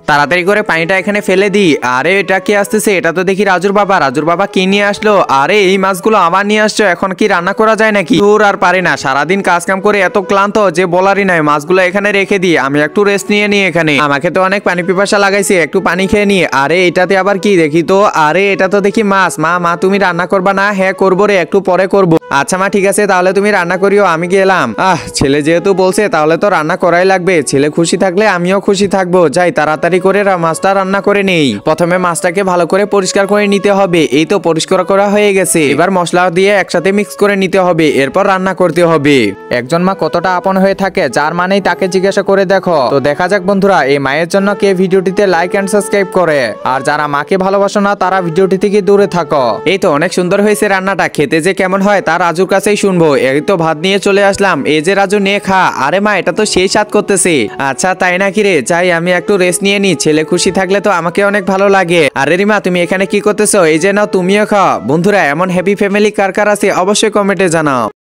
তাড়াতাড়ি করে পানিটা এখানে ফেলে দিই। আরে এটা কি আসতেছে? এটা তো দেখি রাজুর বাবা। রাজুর বাবা কি নিয়ে আসলো? আরে এই মাছগুলো আবার নিয়ে আসছো, এখন কি রান্না করা যায় নাকি? দূর আর পারি না, সারাদিন কাজ কাম করে এত ক্লান্ত যে বলারই নাই। মাছগুলো এখানে রেখে দিই, আমি একটু রেস্ট নিয়ে নিই এখানে। আমাকে তো অনেক পানি পিপাসা লাগাইছে, একটু পানি খেয়ে নিই। আরে এটাতে আবার কি দেখি তো? আরে এটা তো দেখি মাছ। মা তুমি রান্না করবা না? হ্যাঁ করবো রে, একটু পরে করবো। আচ্ছা মা ঠিক আছে, তাহলে তুমি রান্না করিও, আমি গেলাম। ছেলে যেহেতু বলছে তাহলে তো রান্না করাই লাগবে। ছেলে খুশি থাকলে আমিও খুশি থাকবো। যাই তাড়াতাড়ি করে মাছটা রান্না করে নেই। প্রথমে মাছটাকে ভালো করে পরিষ্কার করে নিতে হবে। এই তো পরিষ্কার করা হয়ে গেছে, এবার মশলা দিয়ে একসাথে মিক্স করে নিতে হবে, এরপর রান্না করতে হবে। একজন মা কতটা আপন হয়ে থাকে, যার মানেই তাকে জিজ্ঞাসা করে দেখো। তো দেখা যাক বন্ধুরা, এই মায়ের জন্য কে ভিডিওটিতে লাইক এন্ড সাবস্ক্রাইব করে। আর যারা মাকে ভালোবাসো না তারা ভিডিওটি থেকে দূরে থাকো। এই তো অনেক সুন্দর হয়েছে রান্নাটা, খেতে যে কেমন হয় তার রাজুর কাছেই শুনবো। এই তো ভাত নিয়ে চলে আসলাম, এই যে রাজু নে খা। আরে মা এটা তো সেই স্বাদ করতেছে। আচ্ছা তাই নাকি রে? চাই আমি একটু রেস্ট নিয়ে নি, ছেলে খুশি থাকলে তো আমাকে অনেক ভালো লাগে। আরে রিমা তুমি এখানে কি করতেছো? এই যে নাও তুমিও খাও। বন্ধুরা এমন হ্যাপি ফ্যামিলি কার কার আছে অবশ্যই কমেন্টে জানাও।